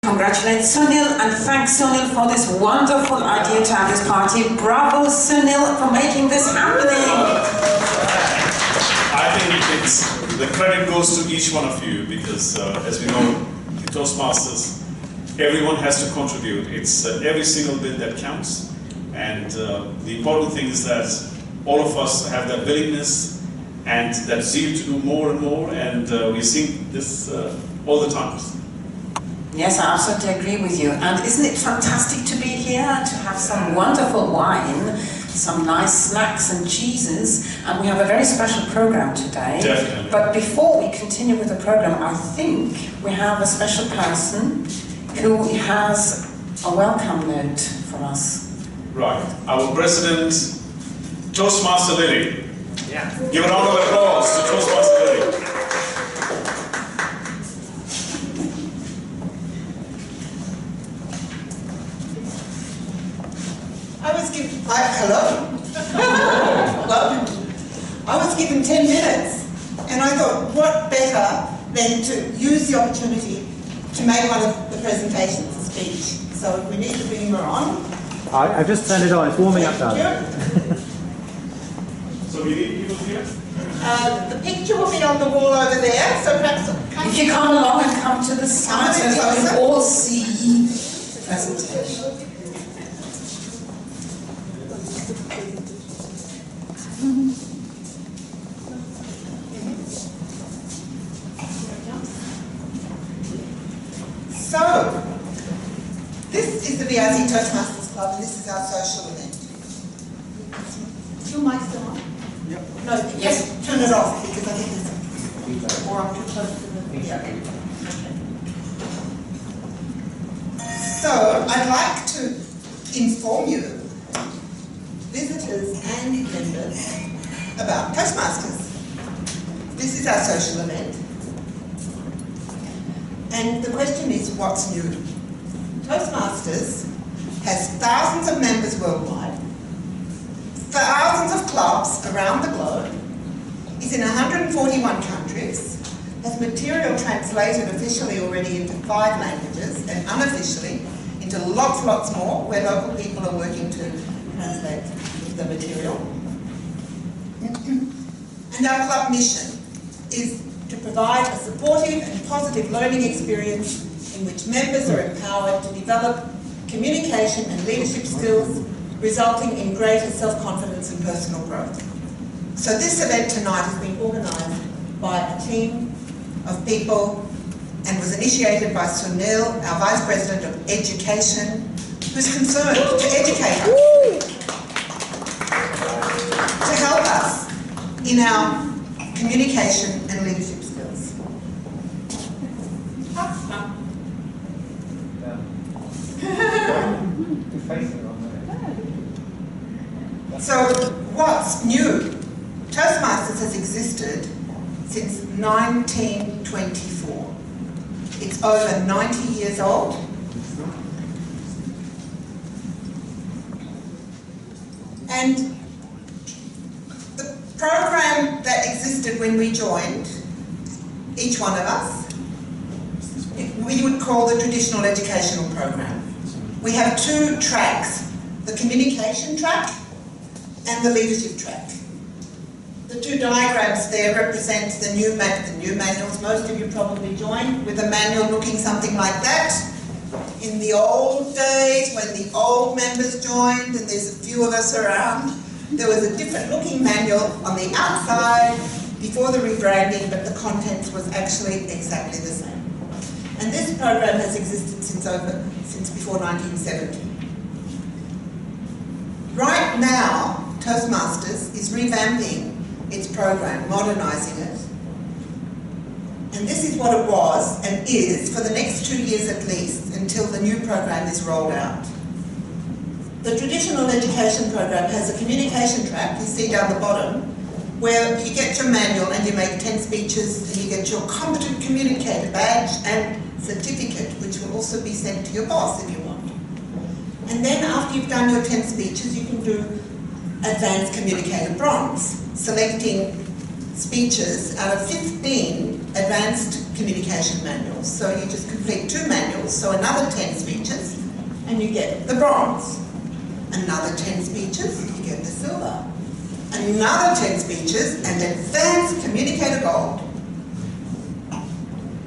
Congratulate Sunil and thank Sunil for this wonderful idea to have this party. Bravo Sunil for making this happening. I think the credit goes to each one of you because as we know, the Toastmasters, everyone has to contribute. It's every single bit that counts, and the important thing is that all of us have that willingness and that zeal to do more and more, and we see this all the time. Yes, I absolutely agree with you. And isn't it fantastic to be here, to have some wonderful wine, some nice snacks and cheeses, and we have a very special program today. Definitely. But before we continue with the program, I think we have a special person who has a welcome note for us. Right. Our president, Toastmaster Lily. Yeah. Give a round of applause to Toastmaster Lily. Hello. Welcome. I was given 10 minutes, and I thought, what better than to use the opportunity to make one of the presentations a speech. So if we need the beamer on. I've just turned it on. It's warming up now. So we need people here? The picture will be on the wall over there, so perhaps if you come along and come to the side so we can all see the presentation. So, this is the VIC Toastmasters Club, and this is our social event. Is your mic still on? Yep. No, yes. Turn it off because I think it's or I'm too close to the. Yeah. So, I'd like to inform you, visitors and members, about Toastmasters. This is our social event. And the question is, what's new? Toastmasters has thousands of members worldwide, thousands of clubs around the globe, is in 141 countries, has material translated officially already into 5 languages and unofficially into lots more where local people are working to translate the material. And our club mission is to provide a supportive and positive learning experience in which members are empowered to develop communication and leadership skills, resulting in greater self-confidence and personal growth. So this event tonight has been organised by a team of people and was initiated by Sunil, our Vice President of Education, who's concerned to educate us, to help us in our communication and leadership skills. So, what's new? Toastmasters has existed since 1924. It's over 90 years old. And the program that existed when we joined, each one of us, we would call the traditional educational program. We have 2 tracks, the communication track and the leadership track. The 2 diagrams there represent the new manuals. Most of you probably joined with a manual looking something like that. In the old days, when the old members joined, and there's a few of us around, there was a different looking manual on the outside before the rebranding, but the contents was actually exactly the same. And this program has existed since before 1970. Right now, Toastmasters is revamping its program, modernising it. And this is what it was and is for the next 2 years at least, until the new program is rolled out. The traditional education program has a communication track, you see down the bottom, where you get your manual and you make 10 speeches and you get your competent communicator badge and certificate, which will also be sent to your boss if you want. And then after you've done your 10 speeches, you can do advanced communicator bronze, selecting speeches out of 15 advanced communication manuals. So you just complete 2 manuals, so another 10 speeches, and you get the bronze. Another 10 speeches, you get the silver. Another 10 speeches, and advanced communicator gold.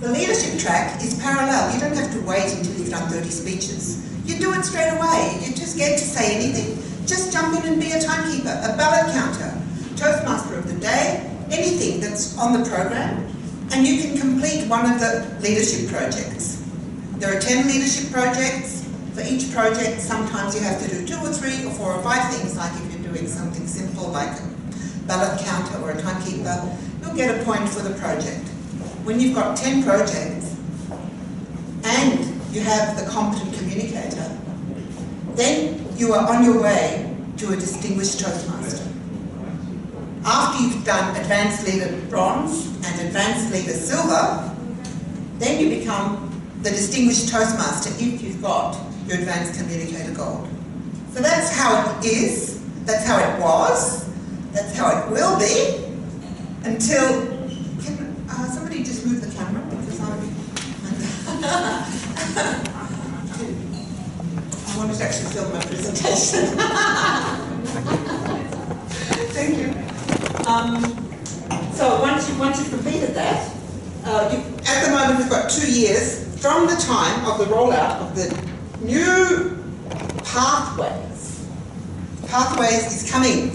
The leadership track is parallel. You don't have to wait until you've done 30 speeches. You do it straight away. You just get to say anything. Just jump in and be a timekeeper, a ballot counter, Toastmaster of the day, anything that's on the program, and you can complete one of the leadership projects. There are 10 leadership projects. For each project, sometimes you have to do 2 or 3 or 4 or 5 things, like if you're doing something simple like a ballot counter or a timekeeper, you'll get a point for the project. When you've got 10 projects and you have the competent communicator, then you are on your way to a distinguished Toastmaster. After you've done Advanced Leader Bronze and Advanced Leader Silver, then you become the distinguished Toastmaster if you've got your Advanced Communicator Gold. So that's how it is, that's how it was, that's how it will be, until, can somebody just move the camera? Because I wanted to actually film my presentation. Thank you. So once you've completed that, at the moment we've got 2 years from the time of the rollout of the new pathways. Pathways is coming.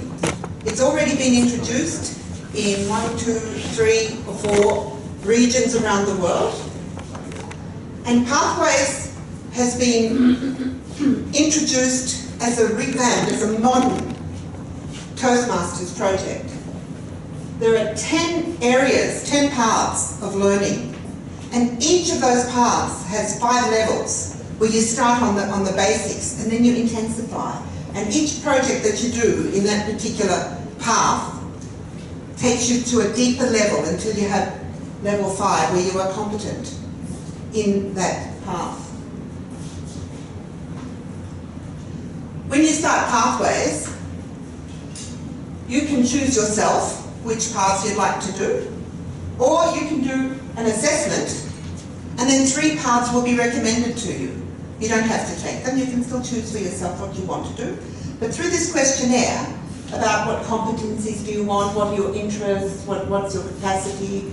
It's already been introduced in 1, 2, 3 or 4 regions around the world. And Pathways has been introduced as a revamped, as a modern Toastmasters project. There are 10 areas, 10 paths of learning, and each of those paths has 5 levels, where you start on the basics and then you intensify. And each project that you do in that particular path takes you to a deeper level until you have level 5, where you are competent in that path. When you start Pathways, you can choose yourself which paths you'd like to do, or you can do an assessment and then 3 paths will be recommended to you. You don't have to take them, you can still choose for yourself what you want to do. But through this questionnaire about what competencies do you want, what are your interests, what's your capacity,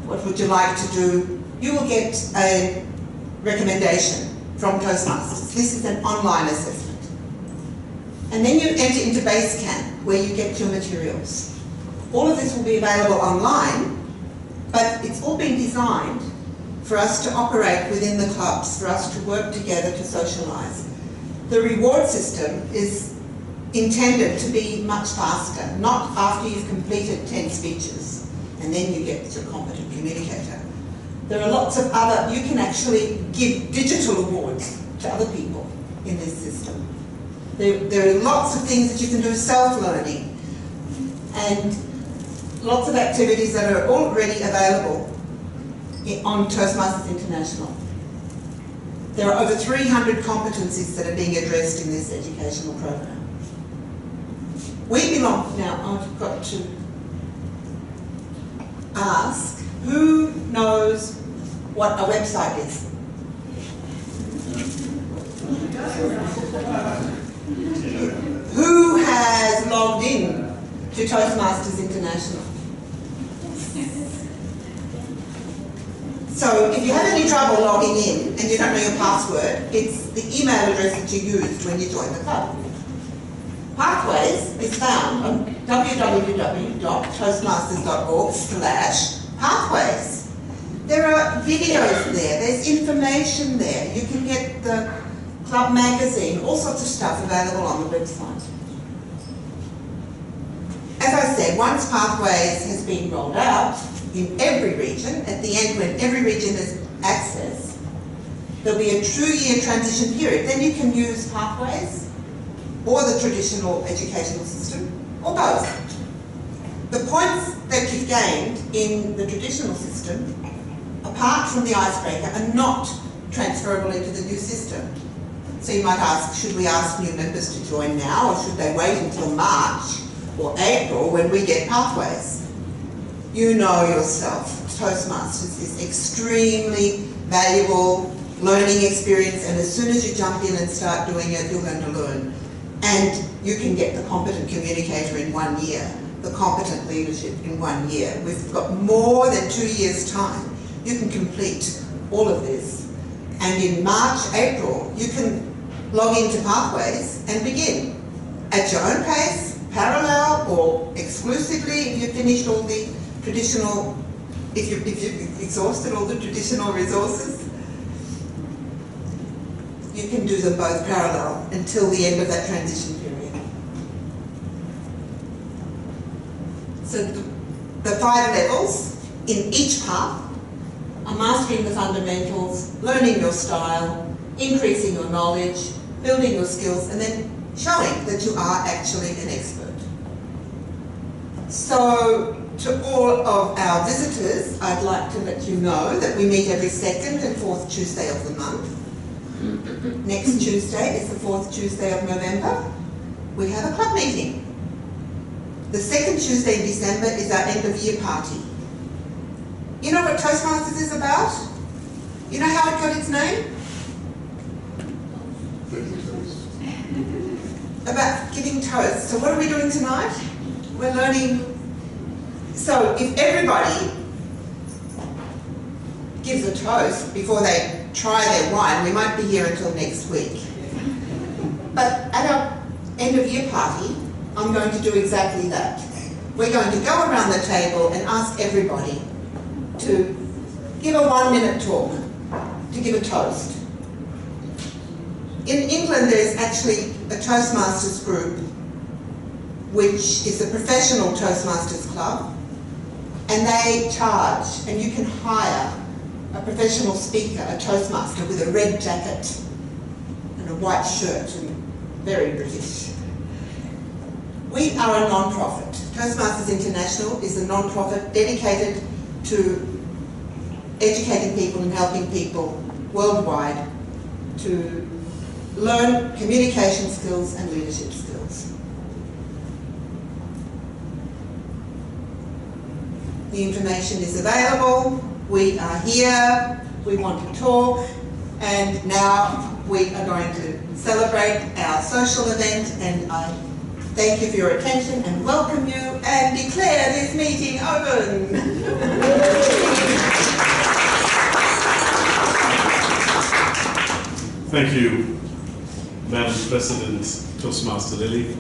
what would you like to do, you will get a recommendation from Toastmasters. This is an online assessment. And then you enter into Basecamp, where you get your materials. All of this will be available online, but it's all been designed for us to operate within the clubs, for us to work together to socialise. The reward system is intended to be much faster, not after you've completed 10 speeches and then you get your competent communicator. There are lots of other, you can actually give digital awards to other people in this system. There are lots of things that you can do self-learning and lots of activities that are already available on Toastmasters International. There are over 300 competencies that are being addressed in this educational program. We belong, now I've got to ask, who knows what a website is? Who has logged in to Toastmasters International? So if you have any trouble logging in and you don't know your password, it's the email address that you used when you joined the club. Pathways is found on www.toastmasters.org/pathways. There are videos there, there's information there. You can get the club magazine, all sorts of stuff available on the website. As I said, once Pathways has been rolled out in every region, at the end when every region has access, there'll be a 2-year transition period. Then you can use Pathways or the traditional educational system, or both. The points that you've gained in the traditional system, apart from the icebreaker, are not transferable into the new system. So you might ask, should we ask new members to join now, or should they wait until March or April when we get Pathways? You know yourself. Toastmasters is extremely valuable learning experience, and as soon as you jump in and start doing it, you're going to learn. And you can get the competent communicator in 1 year, the competent leadership in 1 year. We've got more than 2 years' time. You can complete all of this. And in March, April, you can log into Pathways and begin at your own pace, parallel or exclusively if you've finished all the traditional, if you've exhausted all the traditional resources. You can do them both parallel until the end of that transition period. So the 5 levels in each path are mastering the fundamentals, learning your style, increasing your knowledge, building your skills, and then showing that you are actually an expert. So to all of our visitors, I'd like to let you know that we meet every 2nd and 4th Tuesday of the month. Next Tuesday is the 4th Tuesday of November. We have a club meeting. The 2nd Tuesday in December is our end of year party. You know what Toastmasters is about? You know how it got its name? About giving toast. So what are we doing tonight? We're learning. So if everybody gives a toast before they try their wine, we might be here until next week. But at our end of year party, I'm going to do exactly that. We're going to go around the table and ask everybody to give a 1-minute talk, to give a toast. In England, there's actually a Toastmasters group, which is a professional Toastmasters club, and they charge, and you can hire a professional speaker, a Toastmaster with a red jacket and a white shirt, and very British. We are a non-profit. Toastmasters International is a non-profit dedicated to educating people and helping people worldwide to learn communication skills and leadership skills. The information is available. We are here. We want to talk. And now we are going to celebrate our social event, and I thank you for your attention and welcome you and declare this meeting open. Thank you, Madam President Toastmaster Lily.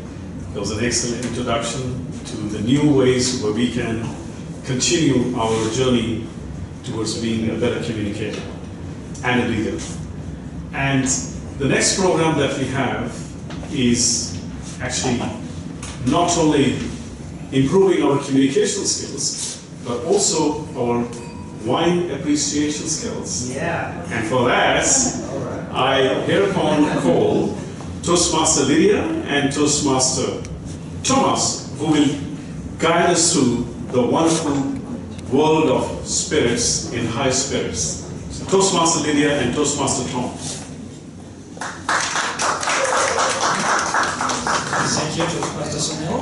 That was an excellent introduction to the new ways where we can continue our journey towards being a better communicator and a leader. And the next program that we have is actually not only improving our communication skills, but also our wine appreciation skills. Yeah. And for that, I hereupon call Toastmaster Lydia and Toastmaster Thomas, who will guide us through the wonderful world of spirits in high spirits. So Toastmaster Lydia and Toastmaster Thomas. Thank you, Toastmaster Sunil.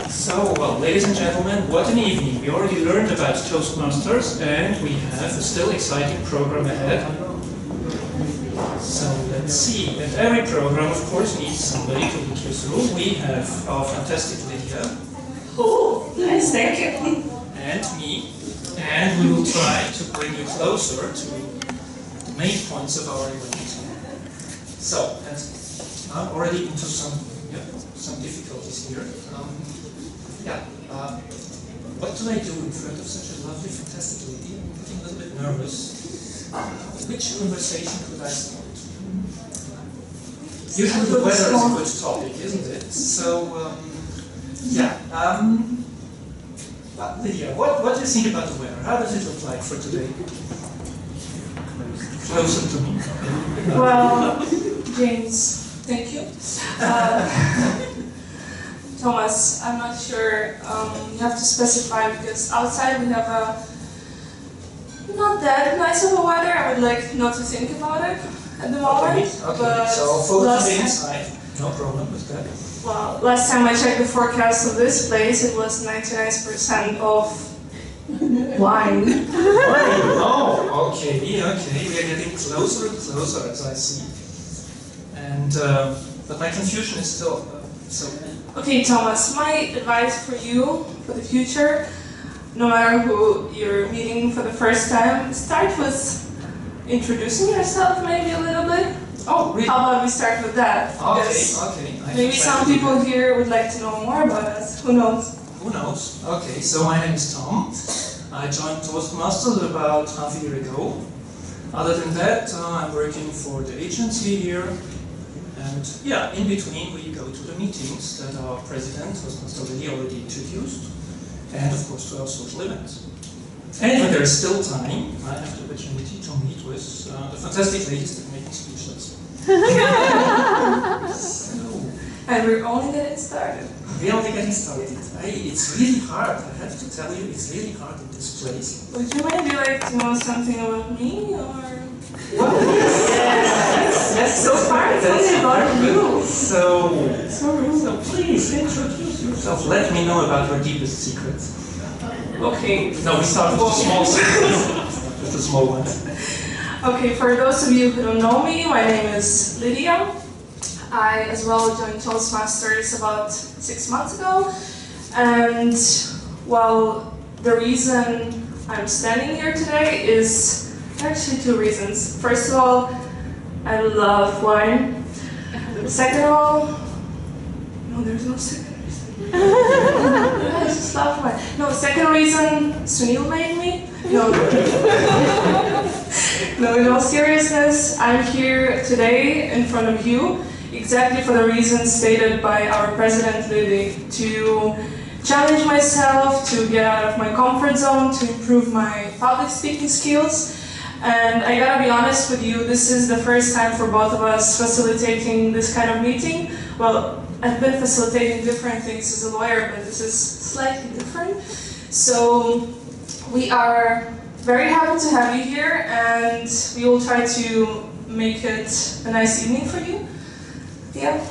So, well, ladies and gentlemen, what an evening. We already learned about Toastmasters, and we have a still exciting program ahead. So, let's see. And every program, of course, needs somebody to lead you through. We have our fantastic Lydia. Oh, nice, thank you. And me. And we will try to bring you closer to the main points of our event. So, I'm already into some difficulties here. What do I do in front of such a lovely, fantastic lady? I'm getting a little bit nervous. Which conversation could I start? Usually the weather is a good topic, isn't it? So, Lydia, what do you think about the weather? How does it look like for today? Closer to me. Well, James, thank you. Thomas, I'm not sure, you have to specify, because outside we have a not that nice of a weather. I would like not to think about it at the moment. Okay. But So focus on the inside, no problem with that. Well, last time I checked the forecast of this place, it was 99% of Wine. Oh, okay, we are getting closer and closer, as I see. And, but my confusion is still, so... Okay, Thomas, my advice for you for the future, no matter who you're meeting for the first time, start with introducing yourself maybe a little bit. Oh, really? How about we start with that? Okay. Maybe some people here would like to know more about us. Who knows? Who knows? Okay, so my name is Tom. I joined Toastmasters about half a year ago. Other than that, I'm working for the agency here. And yeah, in between we go to the meetings that our president, Toastmaster Lily, already introduced. And of course to our social events. And when there is still time, I have the opportunity to meet with the fantastic ladies that make me speechless. So, And we're only getting started. we're only getting started. It's really hard, I have to tell you, it's really hard in this place. Would you maybe like to know something about me, or? Yes, So far it's only about you. So So please introduce yourself. Let me know about your deepest secrets. okay. No, we start with the small secrets. With the small ones. Okay, for those of you who don't know me, my name is Lydia. I as well joined Toastmasters about 6 months ago. And well, the reason I'm standing here today is actually two reasons. First of all, I love wine. Second of all, no, there's no second reason. I just love wine. No, second reason, Sunil made me. No. No, in all seriousness, I'm here today in front of you exactly for the reasons stated by our president, Lily, to challenge myself, to get out of my comfort zone, to improve my public speaking skills. And I gotta be honest with you, this is the first time for both of us facilitating this kind of meeting. Well, I've been facilitating different things as a lawyer, but this is slightly different. So we are very happy to have you here, and we will try to make it a nice evening for you. Yeah,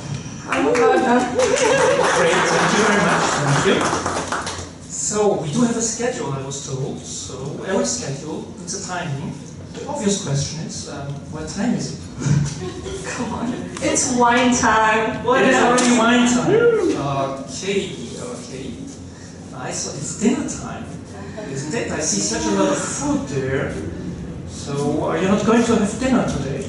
I'm about done. Great, thank you very much. Thank you. So we do have a schedule, I was told. So our schedule, it's a timing. The obvious question is, what time is it? Come on, it's wine time. What It is else? already wine time. Okay. I thought it's dinner time, isn't it? I see such a lot of food there. So are you not going to have dinner today?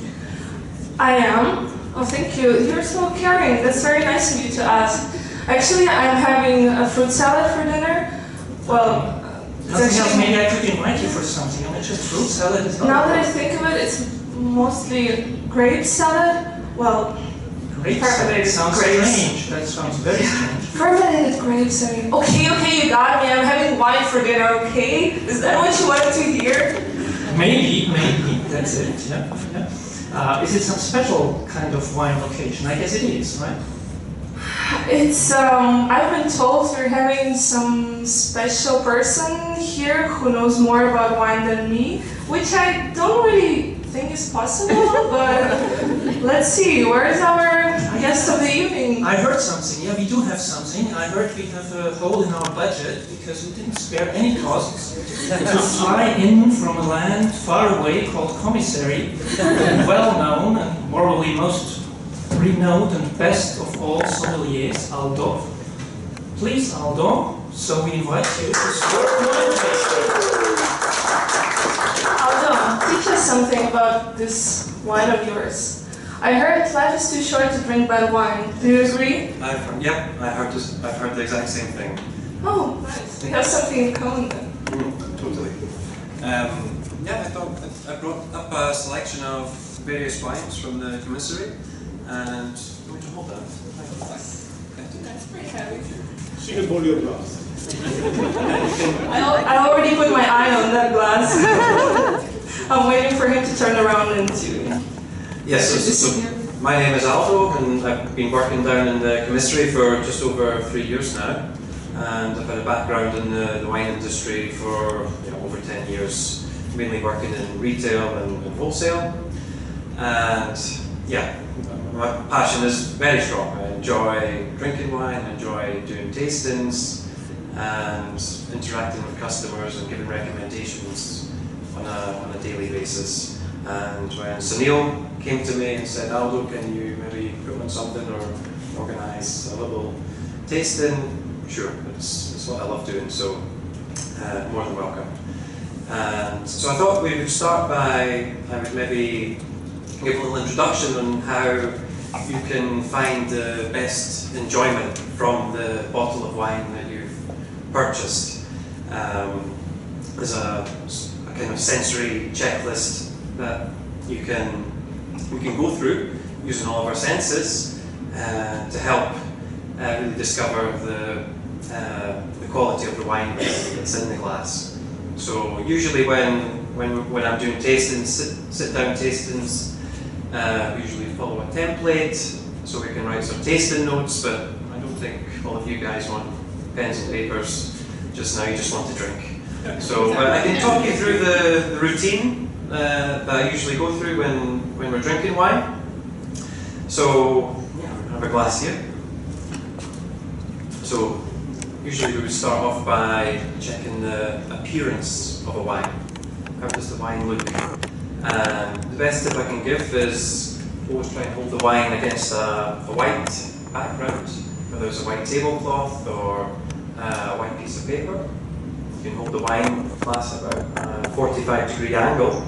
I am. Oh, thank you. You're so caring. That's very nice of you to ask. Actually, I'm having a fruit salad for dinner. Well, it's Nothing else, actually, maybe I could invite you for something. I mean, just fruit salad is not now that I think of it, it's mostly grape salad. Well, Grape salad carbonated sounds grapes. strange. That sounds very strange. Fermented grapes, I mean. Okay, you got me. I'm having wine for dinner, okay? Is that what you wanted to hear? Maybe, that's it, yeah. Is it some special kind of wine occasion? I guess it is, right? It's, I've been told we're having some special person here who knows more about wine than me, which I don't really think is possible, but let's see, where is our guest of the evening? I heard something, yeah, we do have something. I heard we have a hole in our budget because we didn't spare any costs to fly in from a land far away called Commissary, well known and morally most renowned and best of all sommeliers, Aldo. Please, Aldo, so we invite you to start wine tasting. Aldo, teach us something about this wine of yours. I heard life is too short to drink bad wine. Do you agree? I heard the exact same thing. Oh, nice. We have something in common then. Totally. Yeah, I thought I brought up a selection of various wines from the commissary, and I'm going to hold that. That's pretty heavy. She can hold your glass. I already put my eye on that glass. I'm waiting for him to turn around and to... Yes, so my name is Aldo, and I've been working down in the commissary for just over 3 years now, and I've had a background in the wine industry for over 10 years, mainly working in retail and wholesale, and yeah, my passion is very strong. I enjoy drinking wine, I enjoy doing tastings, and interacting with customers and giving recommendations on a daily basis. And when Sunil came to me and said, Aldo, can you maybe put on something or organise a little tasting? Sure, it's what I love doing, so more than welcome. And so I thought we would start by, I would maybe give a little introduction on how you can find the best enjoyment from the bottle of wine that you've purchased. There's a kind of sensory checklist that you can go through using all of our senses to help really discover the quality of the wine that's in the glass. So usually when I'm doing tastings, sit-down tastings, we usually follow a template so we can write some tasting notes, but I don't think all of you guys want pens and papers just now, you just want to drink. So I can talk you through the routine that I usually go through when we're drinking wine. So yeah, we have a glass here. So usually we would start off by checking the appearance of a wine. How does the wine look? And the best tip I can give is always try and hold the wine against a white background, whether it's a white tablecloth or a white piece of paper. You can hold the wine glass at about a 45-degree angle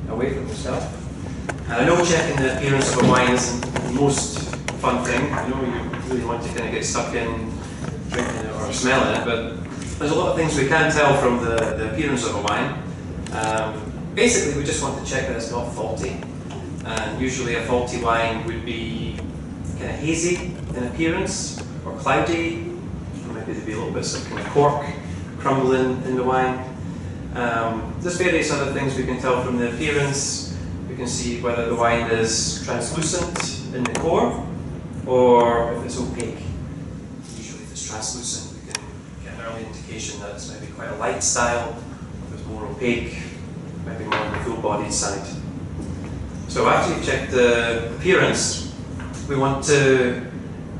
away from yourself. And I know checking the appearance of a wine isn't the most fun thing. I know you really want to kind of get stuck in drinking it or smelling it, but there's a lot of things we can tell from the appearance of a wine. Basically, we just want to check that it's not faulty. And usually a faulty wine would be kind of hazy in appearance, or cloudy, or maybe there'd be a little bit of kind of cork crumbling in the wine. There's various other things we can tell from the appearance. We can see whether the wine is translucent in the core, or if it's opaque. Usually if it's translucent, we can get an early indication that it's maybe quite a light style. If it's more opaque, maybe more on the full-bodied side. So after you've checked the appearance, we want to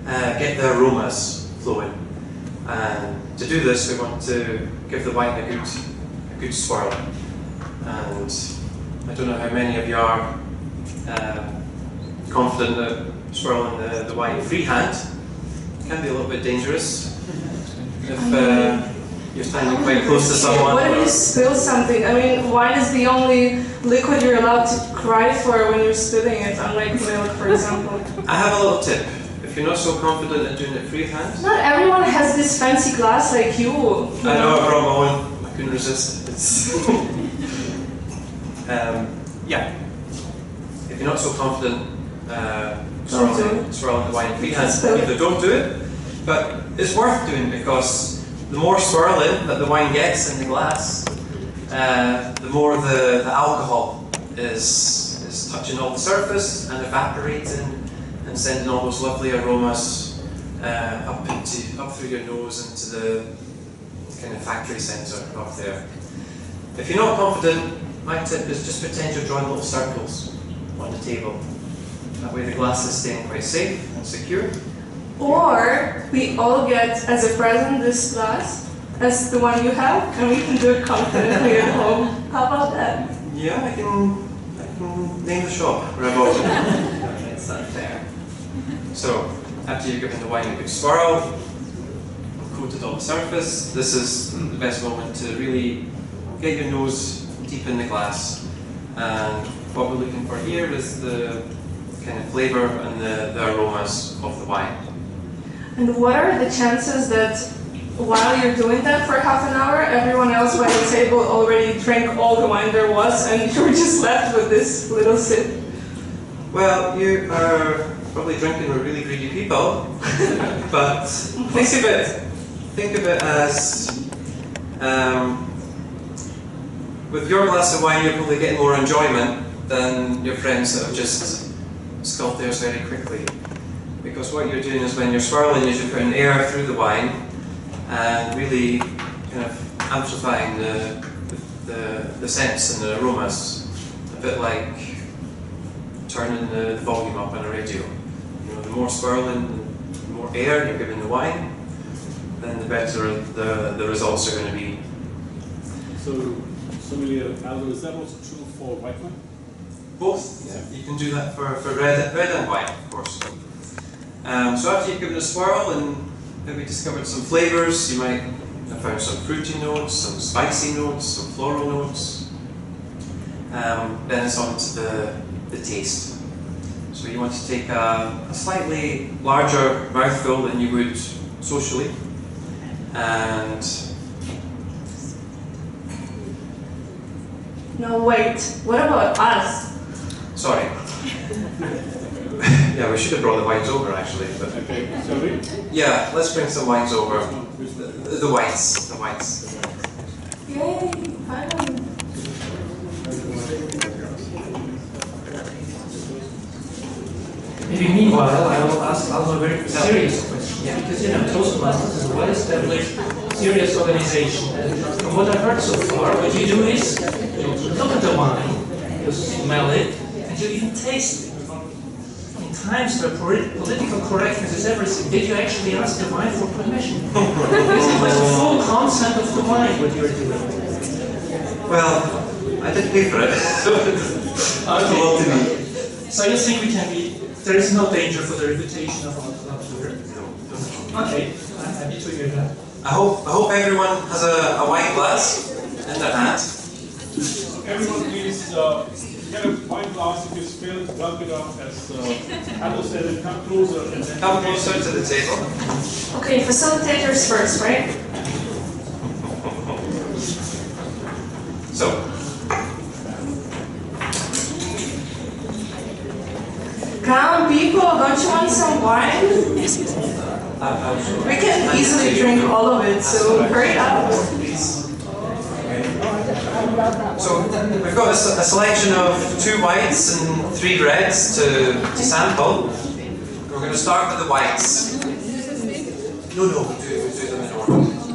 get the aromas flowing. And to do this, we want to give the wine a good swirl. And I don't know how many of you are confident that swirling the wine freehand can be a little bit dangerous if you're standing quite close to someone. What if you spill something? I mean, wine is the only liquid you're allowed to cry for when you're spilling it, unlike milk, for example. I have a little tip. If you're not so confident at doing it freehand. Not everyone has this fancy glass like you. I know, I brought my own. I couldn't resist. It's yeah. If you're not so confident swirling the wine freehand, either don't do it, but it's worth doing because the more swirling that the wine gets in the glass, the more the alcohol is touching all the surface and evaporating and sending all those lovely aromas up through your nose into the kind of factory centre up there. If you're not confident, my tip is just pretend you're drawing little circles on the table. That way the glass is staying quite safe and secure. Or we all get as a present this glass as the one you have, and we can do it confidently at home. How about that? Yeah, I can name the shop where I bought it. It's not fair. So, after you've given the wine a good swirl, coated all the surface, this is the best moment to really get your nose deep in the glass. And what we're looking for here is the kind of flavour and the aromas of the wine. And what are the chances that while you're doing that for half an hour, everyone else by the table already drank all the wine there was and you're just left with this little sip? Well, you are probably drinking with really greedy people, but think of it as with your glass of wine, you're probably getting more enjoyment than your friends that have just sculled theirs very quickly. Because what you're doing is when you're swirling is you're putting air through the wine and really kind of amplifying the scents and the aromas, a bit like turning the volume up on a radio. You know, the more swirling, the more air you're giving the wine, then the better the results are going to be. So, Aldo, is that also true for white wine? Both. Yeah. You can do that for red and white, of course. So after you've given it a swirl and maybe discovered some flavors, you might have found some fruity notes, some spicy notes, some floral notes. Then it's on to the taste. So you want to take a slightly larger mouthful than you would socially, and No, wait. What about us? sorry. Yeah, we should have brought the wines over actually. But Okay, shall we? yeah, let's bring some wines over. The whites. Yay, finally. Maybe meanwhile, I will ask Aldo a very serious question. Yeah, because Toastmasters is a well-established, serious organization. And from what I've heard so far, what you do is you look at the wine, you smell it, and you even taste it. In times where political correctness is everything, did you actually ask the wine for permission? Is it with the full consent of the wine what you're doing? Well, I did pay for it. Okay. So you think there is no danger for the reputation of our club here? Okay, I'm happy to hear that. I hope everyone has a wine glass in their hand. Everyone please get a wine glass if you spilled, rub it off as Aldo said, and come closer. And then Come closer to the table. Okay, facilitators first, right? So, Come on, people, don't you want some wine? We can easily drink all of it, so hurry up. so we've got a selection of 2 whites and 3 reds to sample. We're going to start with the whites. No, we'll do them in order.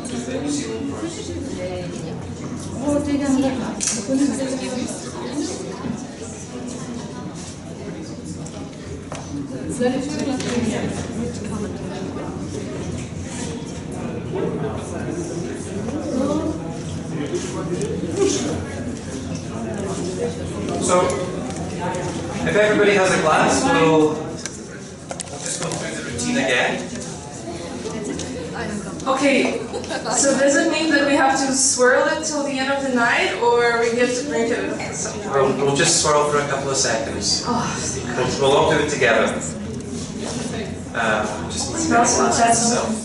Do the New Zealand first. So, if everybody has a glass, we'll just go through the routine again. Okay, so does it mean that we have to swirl it till the end of the night, or we get to drink it at some point? We'll just swirl for a couple of seconds. Oh, We'll all do it together. Just need to get smells the glass fantastic. itself.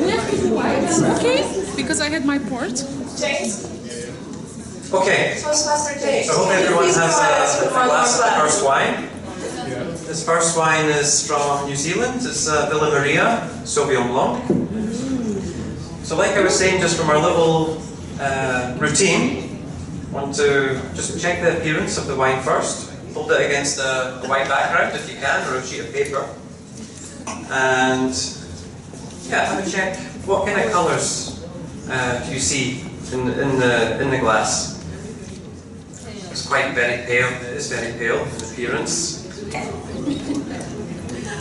Okay, because I had my port. James? Okay, Toastmaster James. so I hope everyone Please has provide us a with one glass of the more first wine. This first wine is from New Zealand. It's Villa Maria Sauvignon Blanc. So like I was saying just from our little routine, want to just check the appearance of the wine first. Hold it against a white background if you can, or a sheet of paper. And yeah, have a check. What kind of colours do you see in the glass? It's quite very pale. It is very pale in appearance.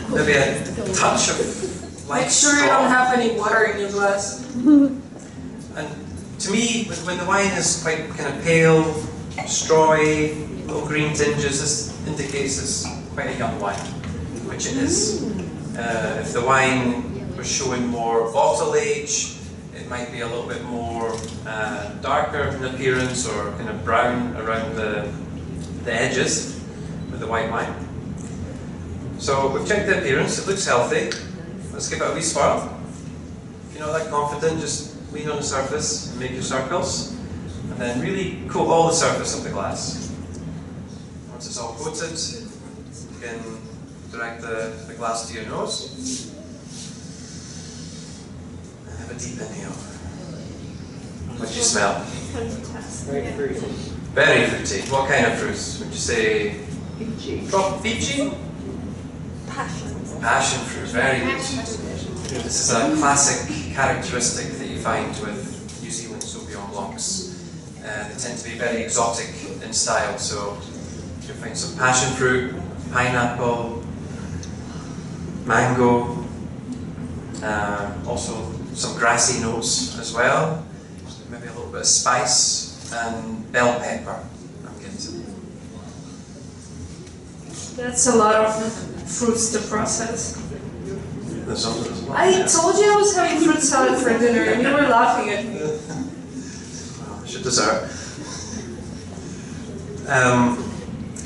Maybe a touch of light Make sure you straw. don't have any water in your glass. And to me, when the wine is quite kind of pale, strawy, little green tinges, this indicates it's quite a young wine, which it is. If the wine was showing more bottle age, it might be a little bit more darker in appearance or kind of brown around the edges with the white wine. So we've checked the appearance, it looks healthy. Let's give it a wee swirl. If you're not that confident, just lean on the surface and make your circles. And then really coat all the surface of the glass. Once it's all coated, you can direct the glass to your nose. And have a deep inhale. What do you smell? Fantastic. Very fruity. What kind of fruit? Would you say VIC? Passion fruit, very good. This is a classic characteristic that you find with New Zealand Sauvignon Blancs. they tend to be very exotic in style. So you'll find some passion fruit, pineapple, mango, also some grassy notes as well, maybe a little bit of spice, and bell pepper, I'm getting. That's a lot of fruits to process. There's something as well. I told you I was having fruit salad for dinner and you were laughing at me. Well, I should dessert.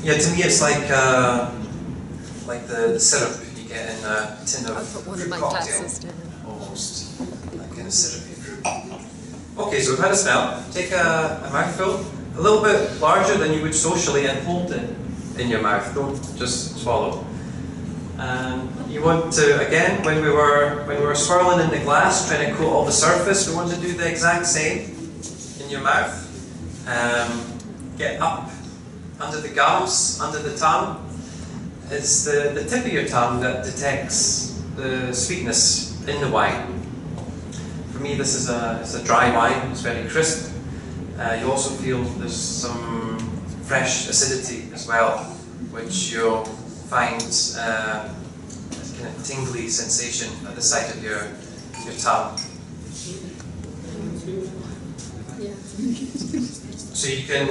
Yeah, to me it's like the syrup you get in a tin of fruit cocktail, almost, like in a syrupy fruit. Okay, so we've had a smell. Take a mouthful, a little bit larger than you would socially, and hold it in your mouth. Don't just swallow. And you want to, again, when we were swirling in the glass, trying to coat all the surface, we want to do the exact same in your mouth. Get up under the gums, under the tongue. It's the tip of your tongue that detects the sweetness in the wine. For me, this is a dry wine. It's very crisp. You also feel there's some fresh acidity as well, which you'll find a kind of tingly sensation at the side of your tongue. So you can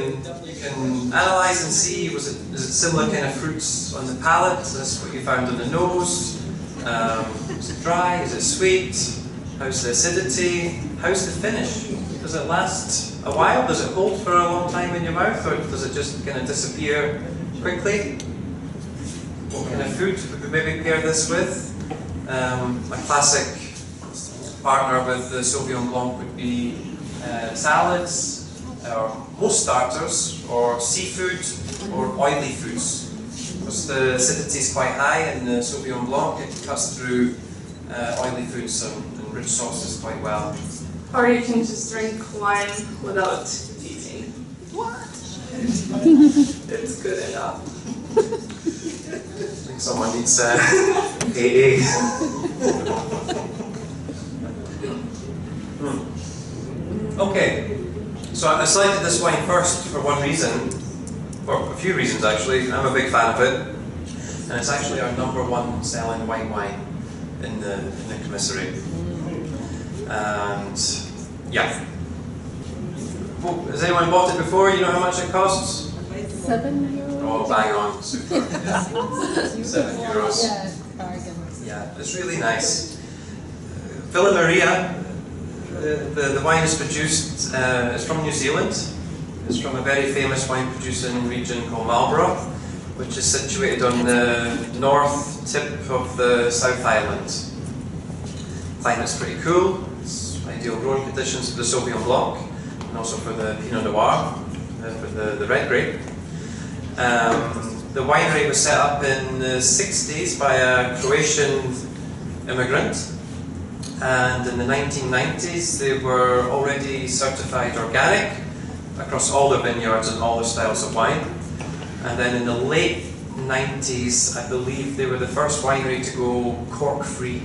analyse and see, is it similar kind of fruits on the palate? Is this what you found on the nose? Is it dry? Is it sweet? How's the acidity? How's the finish? Does it last a while? Does it hold for a long time in your mouth, or does it just kind of disappear quickly? What kind of food would we maybe pair this with? A classic partner with the Sauvignon Blanc would be salads, or most starters, or seafood, or oily foods. Because the acidity is quite high in the Sauvignon Blanc, it cuts through oily foods and rich sauces quite well. Or you can just drink wine without eating. What? It's good enough. I think someone needs AA. Okay, so I selected this wine first for one reason, or a few reasons actually. I'm a big fan of it, and it's actually our #1 selling white wine in the commissary. And yeah, has anyone bought it before? You know how much it costs? €7. Oh, bang on, super. Yeah. €7. Yeah, bargain. Yeah, it's really nice. Villa Maria, the wine is produced, it's from New Zealand. It's from a very famous wine producing region called Marlborough, which is situated on the north tip of the South Island. Climate's pretty cool. It's ideal growing conditions for the Sauvignon Blanc and also for the Pinot Noir, for the red grape. The winery was set up in the 60s by a Croatian immigrant, and in the 1990s they were already certified organic across all their vineyards and all their styles of wine. And then in the late 90s, I believe they were the first winery to go cork-free.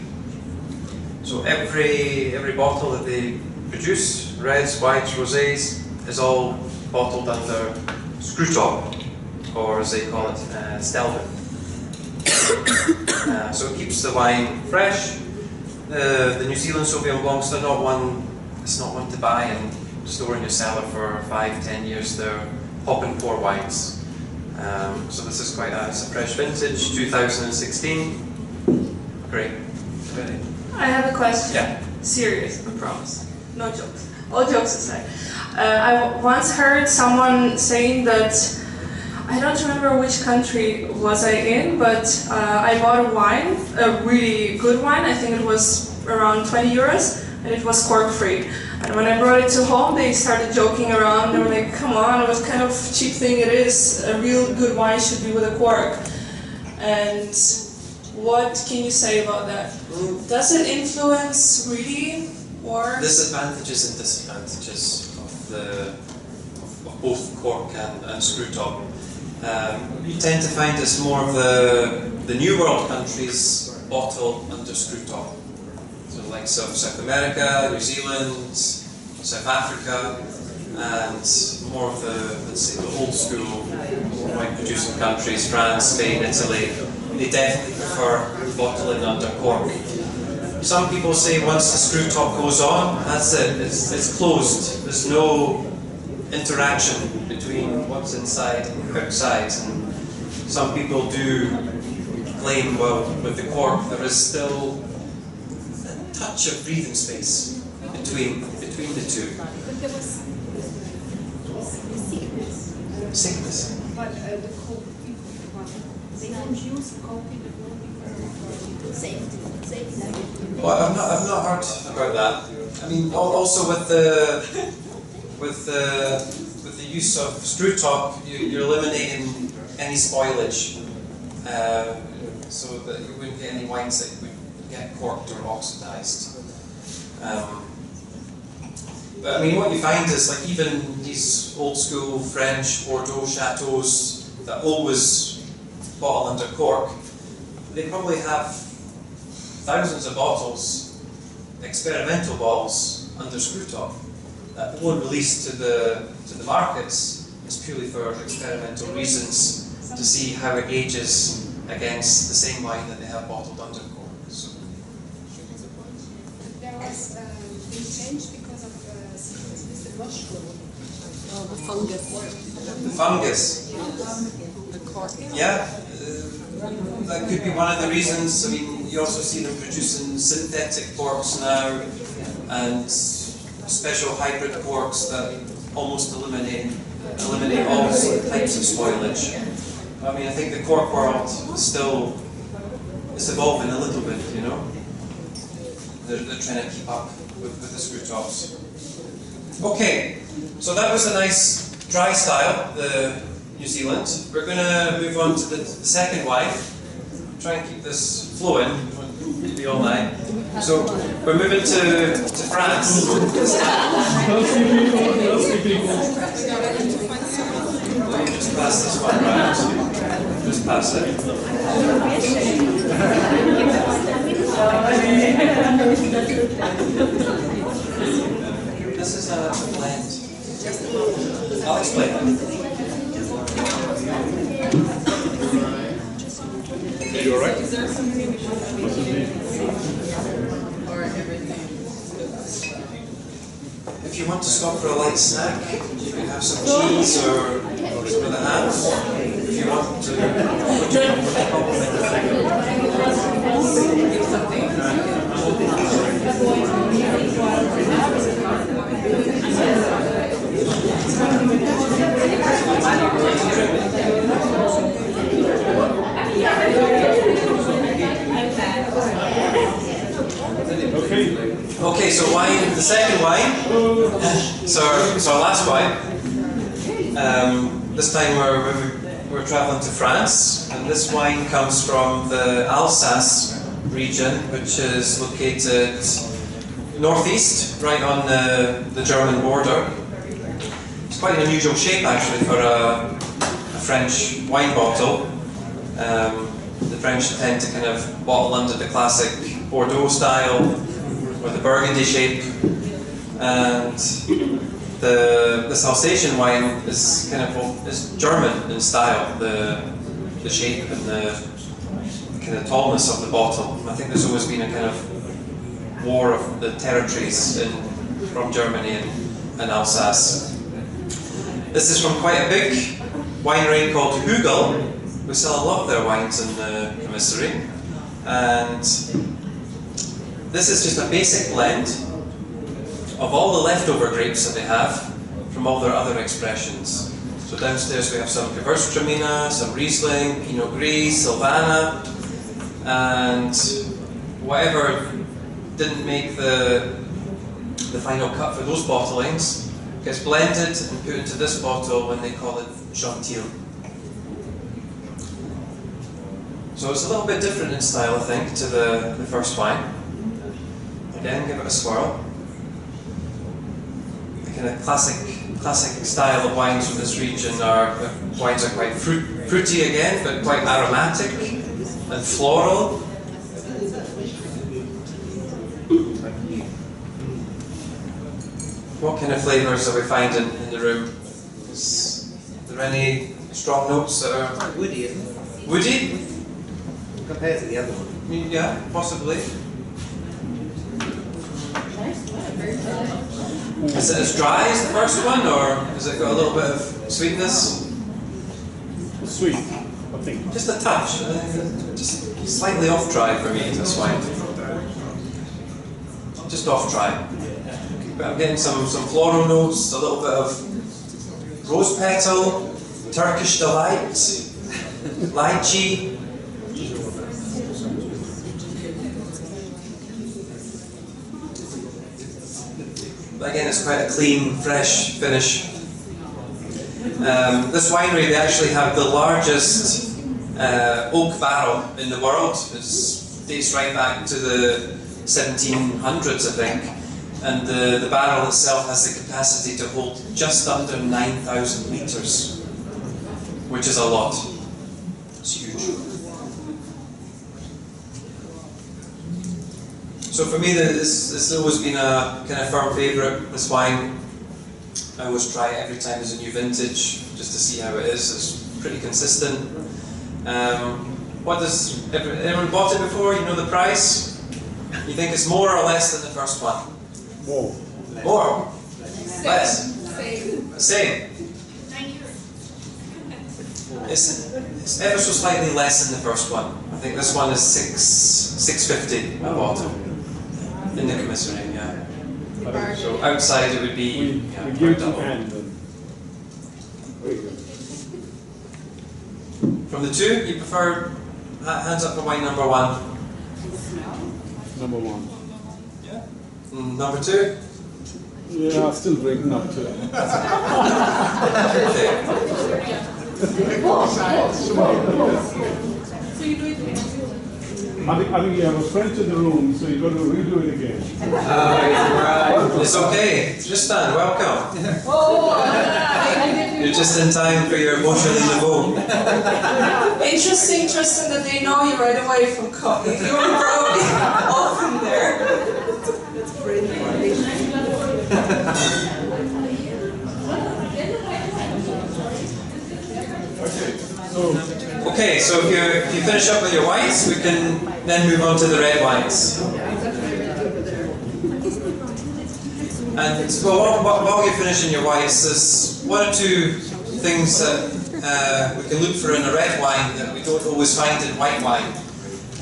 So every bottle that they produce, reds, whites, rosés, is all bottled under screw top, or as they call it, stelvin. So it keeps the wine fresh. The New Zealand Sauvignon Blancs, it's not one to buy and store in your cellar for 5-10 years. They're pop and pour wines. So this is quite it's a fresh vintage, 2016. Great. Ready? I have a question. Yeah. Serious, I promise. No jokes. All jokes aside. I once heard someone saying that, I don't remember which country was I in, but I bought a wine, a really good wine. I think it was around €20, and it was cork-free. And when I brought it to home, they started joking around. They were like, "Come on, what kind of cheap thing it is? A real good wine should be with a cork." And what can you say about that? Does it influence really, or? Disadvantages and disadvantages of both cork and screw top. You tend to find it's more of the New World countries bottle under screw top. So like South America, New Zealand, South Africa, and more of the, let's say, the old school wine producing countries, France, Spain, Italy, they definitely prefer bottling under cork. Some people say once the screw top goes on, that's it, it's closed. There's no interaction between what's inside and outside. And some people do claim, well, with the cork there is still a touch of breathing space between the two. But there was sickness. Sickness. But the cold people, they don't use cold people because of safety. Well, I've not heard about that. I mean, also with the use of screw top, you're eliminating any spoilage, so that you wouldn't get any wines that would get corked or oxidized. But I mean, what you find is, like, even these old school French Bordeaux chateaus that always bottle under cork, they probably have thousands of bottles, experimental bottles, under screw top that won't release to the markets. It's purely for experimental reasons, to see how it ages against the same wine that they have bottled under cork. So. There was been changed because of the mushroom. Oh, the fungus. The fungus. The cork. Yeah, that could be one of the reasons. I mean, you also see them producing synthetic corks now, and special hybrid corks that almost eliminate all types of spoilage. I mean, I think the cork world is evolving a little bit, you know. They're trying to keep up with the screw tops. Okay, so that was a nice dry style, the New Zealand. We're going to move on to the second wine. Try and keep this flowing, it'll be all night. So we're moving to France. Just pass this one round. Just pass it. This is a blend. I'll explain. Are you alright? If you want to stop for a light snack, you can have some cheese or some of the hams. If you want to compliment the Okay, so wine, the second wine, so our last wine. This time we're traveling to France, and this wine comes from the Alsace region, which is located northeast, right on the German border. It's quite an unusual shape actually for a French wine bottle. The French tend to kind of bottle under the classic Bordeaux style, or the Burgundy shape, and this Alsatian wine is is German in style, the shape and the kind of tallness of the bottle. I think there's always been a kind of war of the territories from Germany and Alsace. This is from quite a big winery called Hügel. We sell a lot of their wines in the commissary, and this is just a basic blend of all the leftover grapes that they have from all their other expressions. So downstairs we have some Gewürztraminer, some Riesling, Pinot Gris, Sylvaner, and whatever didn't make the final cut for those bottlings gets blended and put into this bottle when they call it Gentil. So it's a little bit different in style, I think, to the first wine. Again, give it a swirl. The kind of classic style of wines from this region wines are quite fruity again, but quite aromatic and floral. what kind of flavours are we finding in the room? Is there any strong notes that are Woody, isn't it? woody? Compared to the other one. Yeah, possibly. Is it as dry as the first one, or has it got a little bit of sweetness? Sweet, I think. Just a touch. Just slightly off dry for me, this wine. Just off dry. But I'm getting some floral notes, a little bit of rose petal, Turkish delight, lychee. But again, it's quite a clean, fresh finish. This winery, they actually have the largest oak barrel in the world. It dates right back to the 1700s, I think. And the barrel itself has the capacity to hold just under 9,000 litres, which is a lot. It's huge. So for me, this has always been a kind of firm favourite, this wine. I always try it every time there's a new vintage, just to see how it is. It's pretty consistent. Anyone bought it before? You know the price? You think it's more or less than the first one? More. More? Less? Same. It's ever so slightly less than the first one. I think this one is $6.50 I bought it. In the commissary, yeah. So outside it would be give to hand. Very good. From the two, you prefer hands up for wine number one? Number one. Yeah. Number two? Yeah, I'm still drinking up to it. I think you have a friend in the room, so you've got to redo it again. Right. It's okay. Tristan, welcome. You're just in time for your Beaujolais Nouveau. Interesting, Tristan, that they know you right away from coffee. You were probably often there. That's brilliant. Okay, so if you finish up with your whites, we can then move on to the red wines. And well, while you're finishing your whites, there's one or two things that we can look for in a red wine that we don't always find in white wine.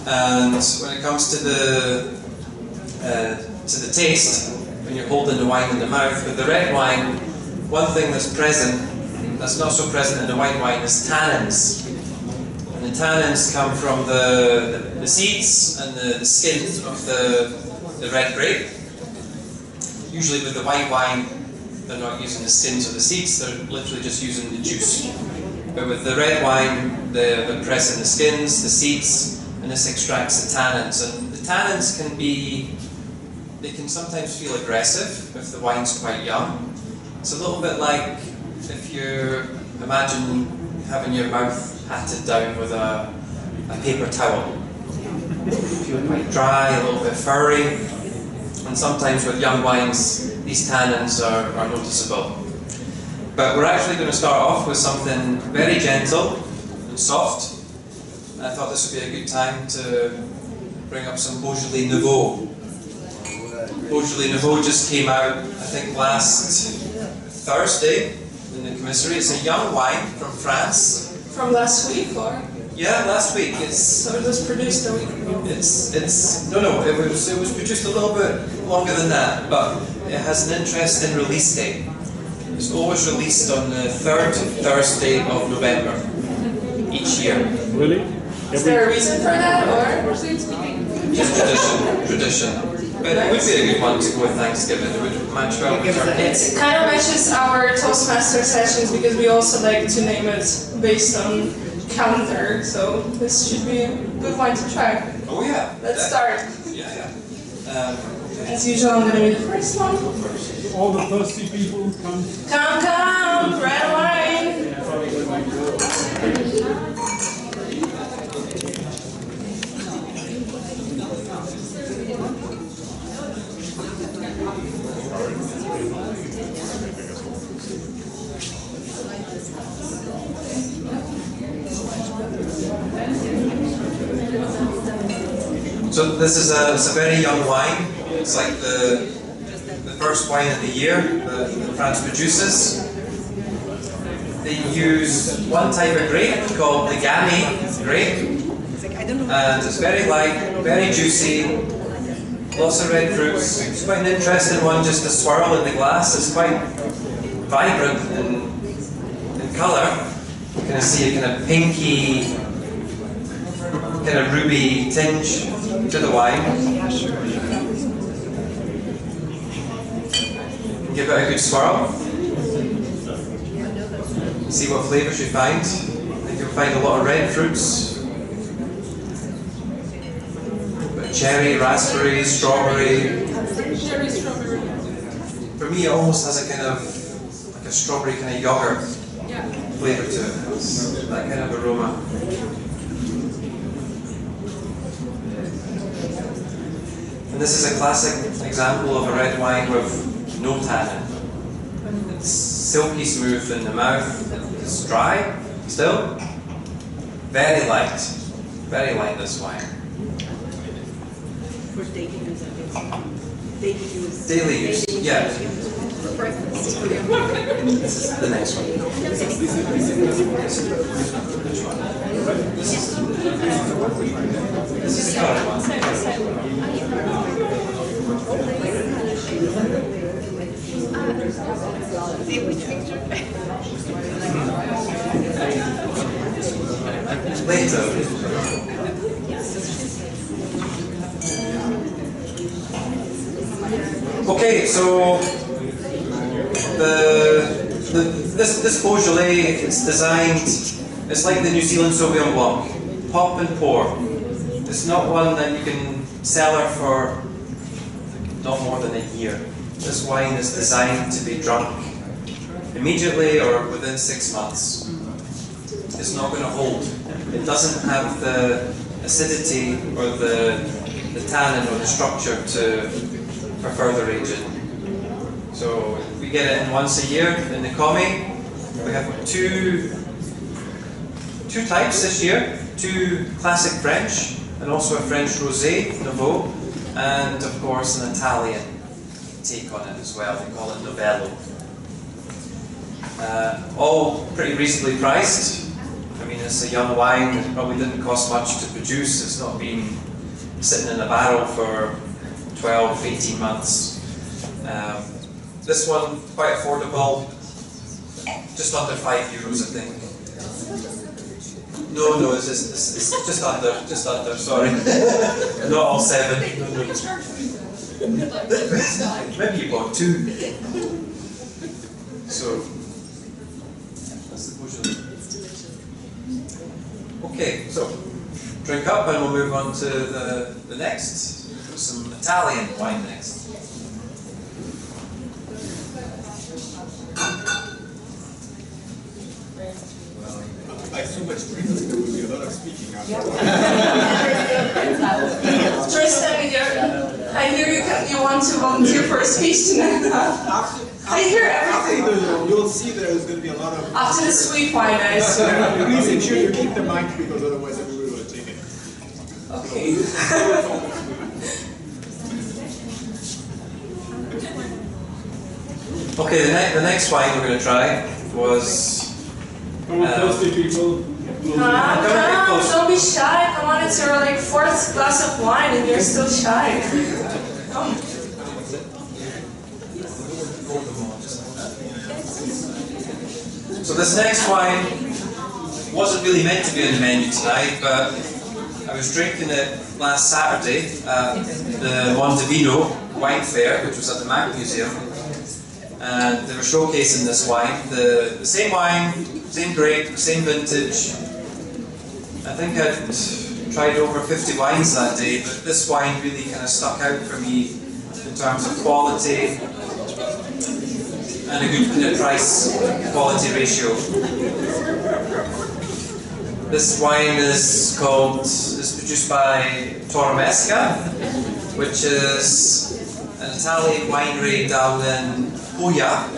And when it comes to the taste, when you're holding the wine in the mouth, with the red wine, one thing that's present, that's not so present in the white wine, is tannins. And the tannins come from the seeds and the skin of the red grape. Usually with the white wine, they're not using the skins or the seeds, they're literally just using the juice. But with the red wine, they're pressing the skins, the seeds, and this extracts the tannins. And the tannins they can sometimes feel aggressive if the wine's quite young. It's a little bit like if you imagine having your mouth patted down with a paper towel. Feel quite dry, a little bit furry. And sometimes with young wines, these tannins are noticeable. But we're actually going to start off with something very gentle and soft. And I thought this would be a good time to bring up some Beaujolais Nouveau. Beaujolais Nouveau just came out, I think, last Thursday in the commissary. It's a young wine from France. From last week, or? Yeah, last week. So it was produced a week ago. No, it was produced a little bit longer than that, but it has an interesting release date. It's always released on the third Thursday of November each year. Really? Is there a reason for that, or? Just tradition. But it would be a good one to go with Thanksgiving. It would match well with turkey. It kind of matches our Toastmaster sessions because we also like to name it based on calendar, so this should be a good one to try. Oh yeah. Let's start. Yeah. As usual, I'm going to be the first one. All the thirsty people come. Come, red wine. So this is it's a very young wine. It's like the first wine of the year that France produces. They use one type of grape called the Gamay grape, and it's very light, very juicy, lots of red fruits. It's quite an interesting one just to swirl in the glass. It's quite vibrant in colour. You can see a kind of pinky, kind of ruby tinge to the wine. Give it a good swirl. See what flavours you find. I think you'll find a lot of red fruits. But cherry, raspberry, strawberry. Cherry, strawberry. For me, it almost has a kind of like a strawberry kind of yogurt flavour to it. It's that kind of aroma. And this is a classic example of a red wine with no tannin. It's silky smooth in the mouth. It's dry still. Very light this wine. For daily use, I guess. Daily use. Daily use, yeah. This is the next one. This is the current one. Later. Okay, so this Beaujolais, it's designed, it's like the New Zealand Sauvignon Blanc, pop and pour. It's not one that you can cellar for not more than a year. This wine is designed to be drunk immediately or within 6 months. It's not going to hold. It doesn't have the acidity or the tannin or the structure for further aging. So we get it in once a year in the Comé. We have two types this year, two classic French and also a French Rosé, Nouveau, and of course an Italian take on it as well. They call it Novello. All pretty reasonably priced. I mean, it's a young wine. It probably didn't cost much to produce. It's not been sitting in a barrel for 12, 18 months. This one, quite affordable, just under €5, I think. No, it's just under, sorry. Not all 7. No. Maybe you bought 2. So, that's the Beaujolais. Okay, so, drink up and we'll move on to the next. Some Italian wine next. I so much previously there will be a lot of speaking after. Tristan, I hear you want to volunteer for a speech tonight. I hear everything. You'll see there's going to be a lot of... After the sweet wine, I swear. Please ensure you keep the mic because otherwise everybody will take it. Okay. Okay, the next wine we're going to try was... Come on, thirsty people. Don't be shy. Come on, it's your like 4th glass of wine and you're still shy. Come. So this next wine wasn't really meant to be on the menu tonight, but I was drinking it last Saturday at the Mondovino Wine Fair, which was at the Mac Museum, and they were showcasing this wine. The same wine, same grape, same vintage. I think I'd tried over 50 wines that day, but this wine really kind of stuck out for me in terms of quality and a good kind of price-quality ratio. This wine is produced by Torremesca, which is an Italian winery down in Puglia,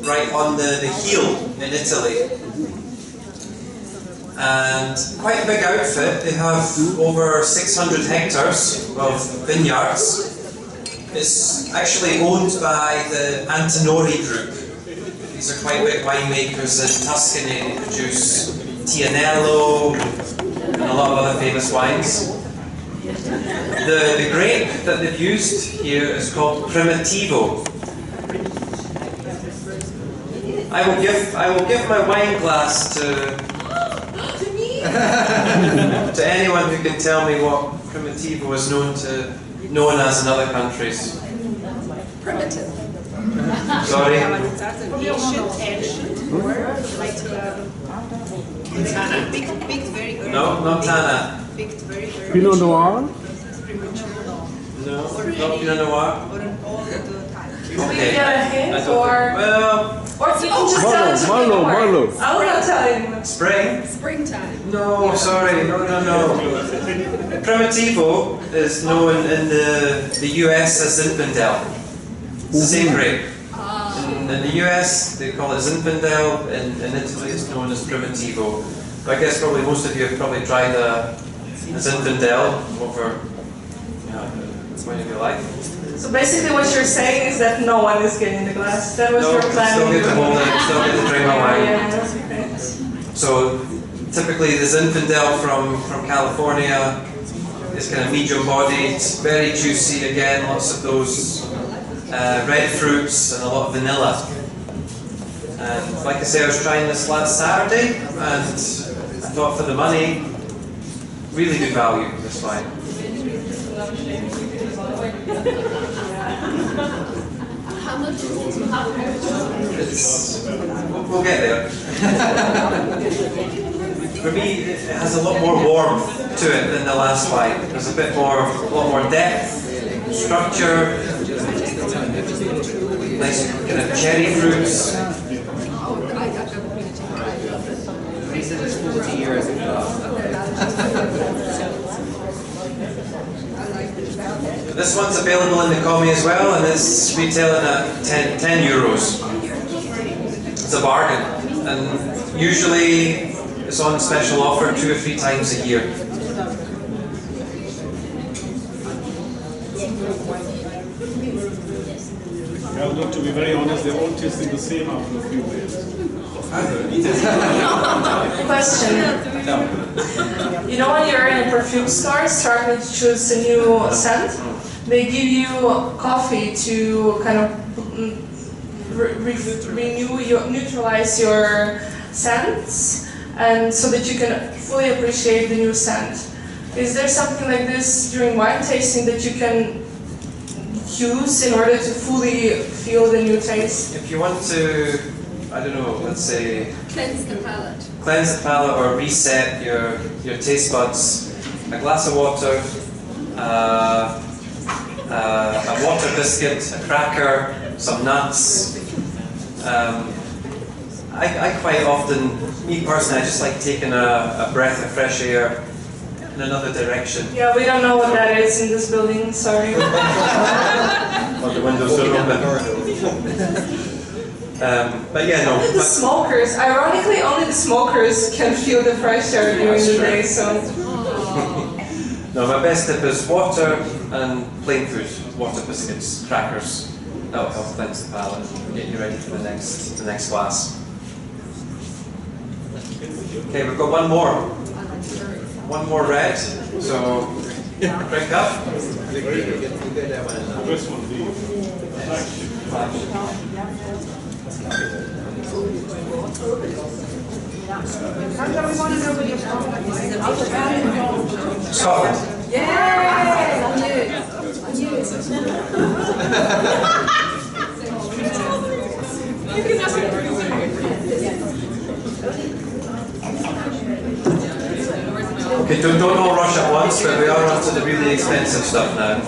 right on the heel in Italy. And quite a big outfit. They have over 600 hectares of vineyards. It's actually owned by the Antinori Group. These are quite big winemakers in Tuscany. They produce Tianello and a lot of other famous wines. The grape that they've used here is called Primitivo. I will give my wine glass to anyone who can tell me what Primitivo is known as in other countries. Primitive. Sorry? Ancient word, like picked very early. No, not Tana. Picked very early. Pinot Noir? No, not Pinot Noir. Or an all the time. Do we get a hint, or you can just tell us a Marlow. I will not tell you. Spring? Springtime. No, sorry, no. Primitivo is known in the US as Zinfandel. It's the same grape. In the US, they call it Zinfandel. In Italy, it's known as Primitivo. But I guess probably most of you have probably tried a Zinfandel over when of your life. So basically what you're saying is that no one is getting the glass. That was your plan. Still get to hold it, still get to drink my wine. Yeah. So typically the Zinfandel from California is kind of medium bodied, very juicy again, lots of those red fruits and a lot of vanilla. And like I say, I was trying this last Saturday and I thought for the money, really good value, this wine. How much is it? We'll get there. For me, it has a lot more warmth to it than the last wine. There's a lot more depth, structure, nice kind of cherry fruits. He said it's 40 years ago. This one's available in the commie as well, and it's retailing at 10 euros. It's a bargain, and usually it's on special offer 2 or 3 times a year. Well, look, to be very honest, they're all tasting the same after a few days. Question. You know when you're in a perfume store starting to choose a new scent, they give you coffee to kind of neutralize your scents, and so that you can fully appreciate the new scent. Is there something like this during wine tasting that you can use in order to fully feel the new taste? If you want to, I don't know, let's say Cleanse the palate. cleanse the palate or reset your taste buds, a glass of water, a water biscuit, a cracker, some nuts. I quite often, me personally, I just like taking a breath of fresh air in another direction. Yeah, we don't know what that is in this building, sorry. Well, the windows are open. But yeah, no. Only the smokers, ironically, only the smokers can feel the fresh air during the day, so. No, my best tip is water and plain food. Water biscuits, crackers. That'll help cleanse the palate and get you ready for the next glass. Okay, we've got one more. One more red. So drink up. This one, the Scotland. Okay, don't all rush at once, but we are onto the really expensive stuff now.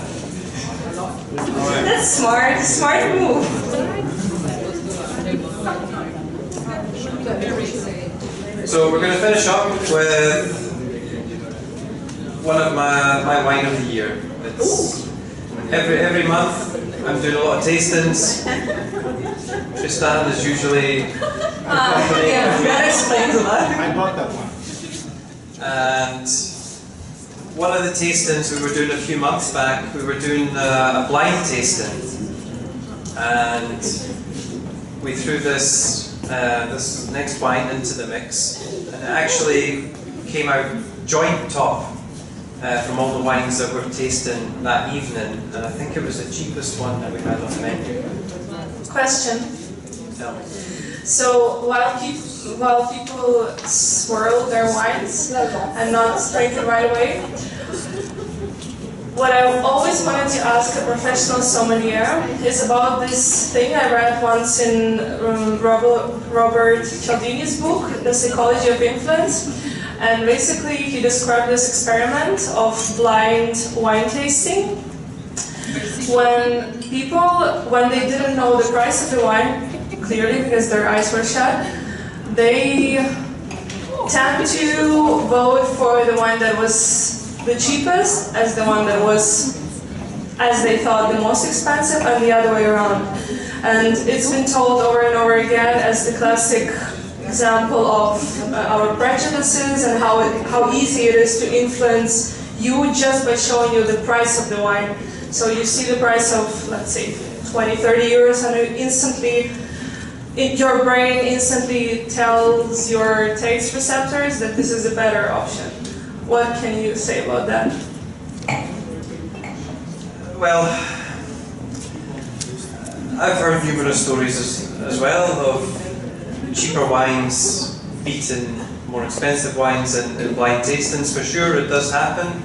That's smart move. So we're going to finish up with one of my wine of the year. It's every month I'm doing a lot of tastings. Tristan is usually Yeah, that explains a lot. I bought that one. and one of the tastings we were doing a few months back, we were doing a blind tasting, and we threw this this next wine into the mix, and it actually came out joint top from all the wines that were tasting that evening, and I think it was the cheapest one that we had on the menu. Question. Yeah. So while people swirl their wines and not drink it right away, what I always wanted to ask a professional sommelier is about this thing I read once in Robert Cialdini's book, The Psychology of Influence. And basically he described this experiment of blind wine tasting. When they didn't know the price of the wine, clearly because their eyes were shut, they tend to vote for the wine that was the cheapest as the one that was, as they thought, the most expensive, and the other way around. And it's been told over and over again as the classic example of our prejudices and how easy it is to influence you just by showing you the price of the wine. So you see the price of, let's say, 20, 30 euros, and you instantly, your brain instantly tells your taste receptors that this is a better option. What can you say about that? Well, I've heard numerous stories as well of cheaper wines beating more expensive wines in blind tastings. For sure, it does happen.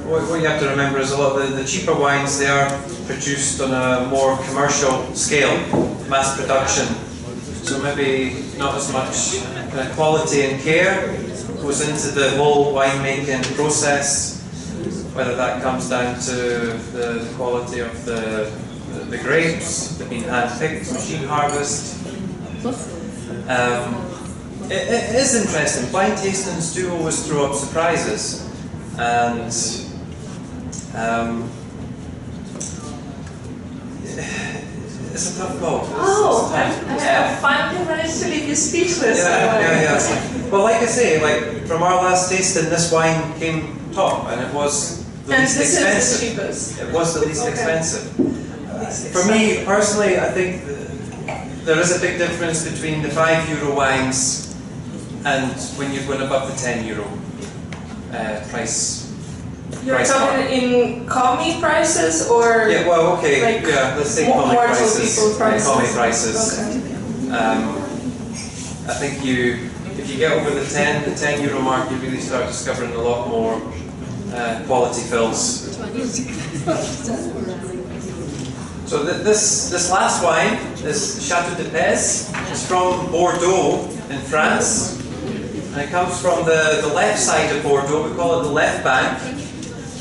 What you have to remember is a lot of the cheaper wines, they are produced on a more commercial scale, mass production. So maybe not as much quality and care goes into the whole winemaking process, whether that comes down to the quality of the grapes, they've been hand-picked, machine harvest. It is interesting. Blind tastings do always throw up surprises, and it's a tough call. Oh, I finally managed to leave you speechless. Yeah. Well, like I say, like from our last tasting, this wine came top, and it was the least expensive. Is the cheapest. It was the least expensive. For me personally, I think there is a big difference between the €5 wines and when you're going above the €10 price. You're talking in commie prices, or yeah, well, okay, like let's say commie prices. prices. Commie prices. Okay. I think if you get over the €10 mark, you really start discovering a lot more quality fills. So this last wine is Chateau de Pez. It's from Bordeaux in France, and it comes from the left side of Bordeaux. We call it the left bank,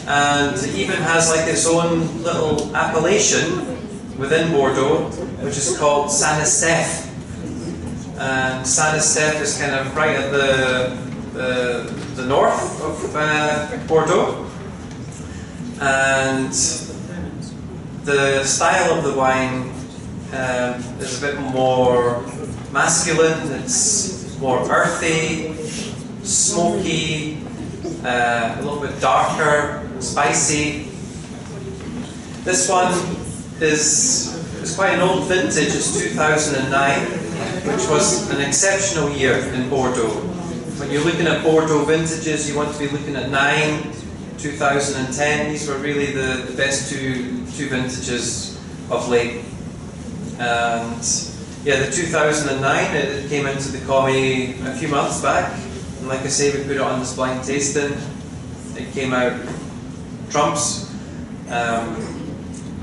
and it even has like its own little appellation within Bordeaux, which is called Saint-Estèphe. And Saint-Estèphe is kind of right at the north of Bordeaux, and the style of the wine is a bit more masculine. It's more earthy, smoky, a little bit darker, spicy. This one is quite an old vintage. It's 2009, which was an exceptional year in Bordeaux. When you're looking at Bordeaux vintages, you want to be looking at 2010. These were really the best two vintages of late. And yeah, the 2009, it came into the commie a few months back, and like I say, we put it on this blind tasting. It came out trumps.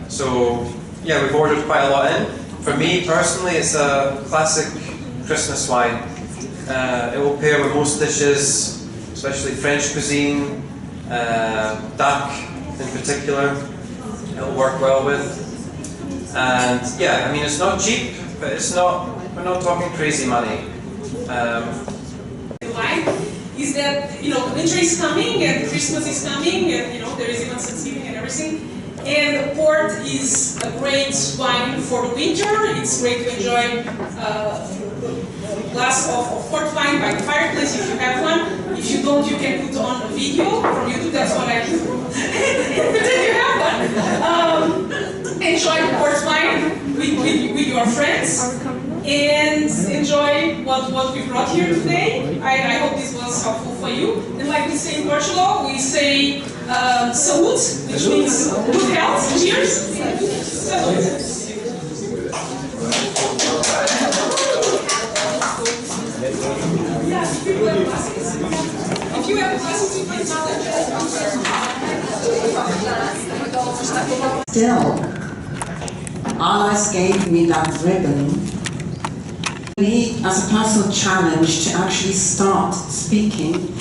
So yeah, we've ordered quite a lot in. For me personally, it's a classic Christmas wine. It will pair with most dishes, especially French cuisine, duck in particular. It'll work well with. And yeah, I mean, it's not cheap, but we're not talking crazy money. Wine is that, winter is coming and Christmas is coming and, there is even Thanksgiving and everything. And port is a great wine for the winter. It's great to enjoy a glass of port wine by the fireplace if you have one. If you don't, you can put on a video from YouTube. That's what I do. Pretend you have one. Enjoy the port wine with your friends. And enjoy what we brought here today. I hope this was helpful for you. And like we say in Portugal, we say salute, which means good health. Cheers. Salute. If you have glasses, you can Still, Alice gave me that ribbon as a personal challenge to actually start speaking,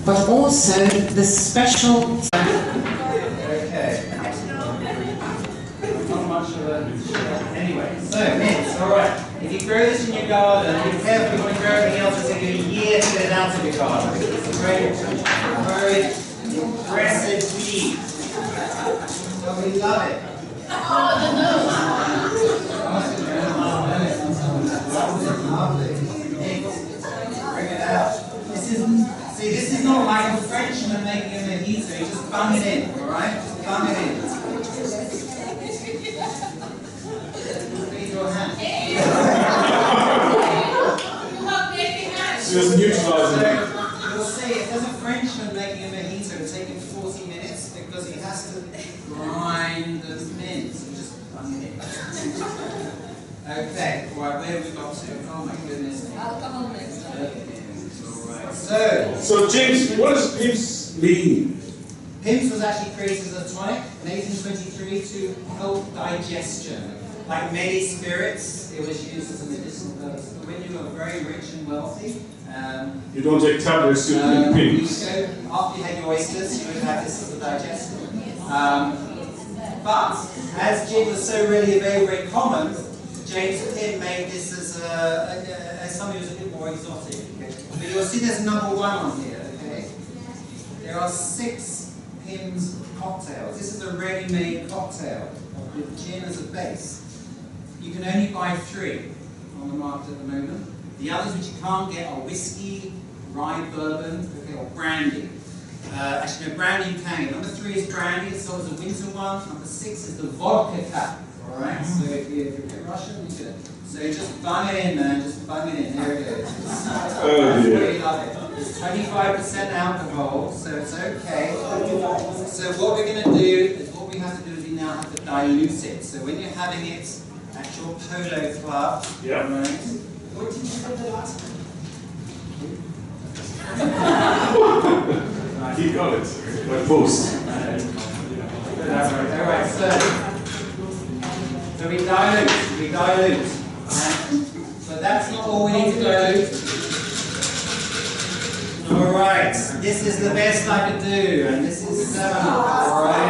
but also the special. Okay. Not much of a. Anyway, so mints, alright. If you grow this in your garden, be careful you want to grow everything else, it's going to be a year to get it out of your garden. It's a very impressive weed. So we love it. Bring it out. This is not like a Frenchman making a mojito. You just bung it in, alright? Just bung it in. Feed your hand. Just neutralizing. You'll see, if there's a Frenchman making a mojito, it'll take him 40 minutes because he has to grind the mint. Just bung it in. Okay, right, where have we got to? Oh my goodness. Alcohol mix. Alright, so James, what does PIMS mean? PIMS was actually created as a tonic in 1823 to help digestion. Like many spirits, it was used as a medicinal purpose. But when you are very rich and wealthy, you don't take tablets to PIMS. After you had your oysters, you would have this as a digestive. But as gin was so really very common, James Pym made this as something that was a bit more exotic. Okay? But you'll see there's number one on here. Okay? There are 6 Pym's cocktails. This is a ready-made cocktail with gin as a base. You can only buy 3 on the market at the moment. The others which you can't get are whiskey, rye bourbon, okay, or brandy. Actually, no, brandy you can get. Number 3 is brandy, it's always a winter one. Number 6 is the vodka cap. Alright, so if you're a bit Russian, you can. So just bung it in, man, just bung it in. There it is. Oh, dear. Really love it. It's 25% alcohol, so it's okay. So what we're going to do is what we have to do is we now have to dilute it. So when you're having it at your polo club, yeah. Right? What did you say the last time? He got it. By post. Alright, so we dilute. But that's not all we need to dilute. Alright, this is the best I could do, and this is 7 alright?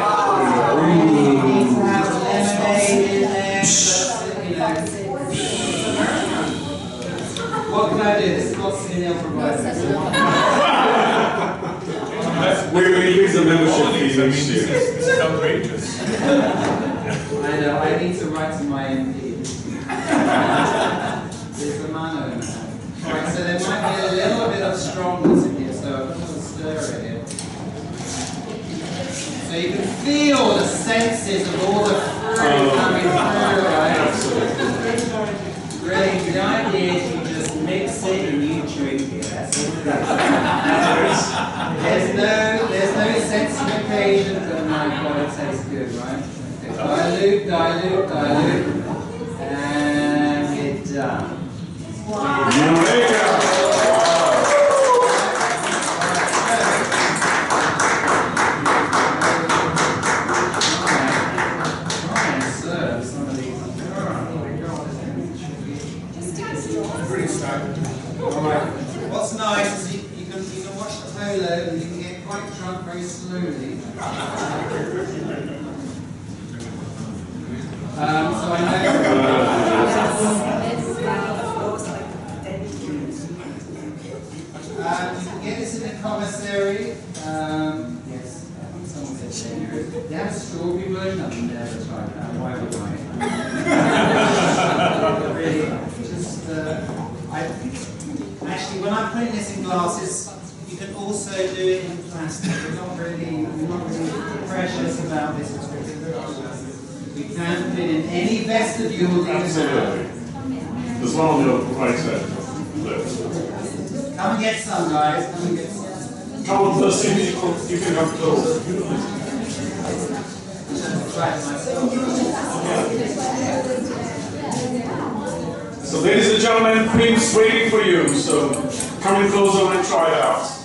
You need to have lemonade in there, but, you know. What can I do? This is what Sunil provides. We're going to use the membership fee next year. It's outrageous. I know, I need to write to my MP. There's the mano. Alright, so there might be a little bit of strongness in here, so I'm going to stir it here. So you can feel the senses of all the fruit coming through, right? Really, the idea is you just mix it and you drink it. That's all there's no sense of occasion, but my God, it tastes good, right? Okay. Dilute, and it's done. What's nice is you can watch the polo and you can get quite drunk very slowly. So I know. You can get this in the commissary. Yes, I think someone said They have a strawberry version of them there, that's right. Why would I? Really, just, actually, when I'm putting this in glasses, you can also do it in plastic. We're not really precious about this at all. We can put it in any vestibule that you Absolutely. There's one on the right side. Come and get some, guys. Come and get some. Come on, first you can have close. So ladies and gentlemen, cream's waiting for you, so come in closer and try it out.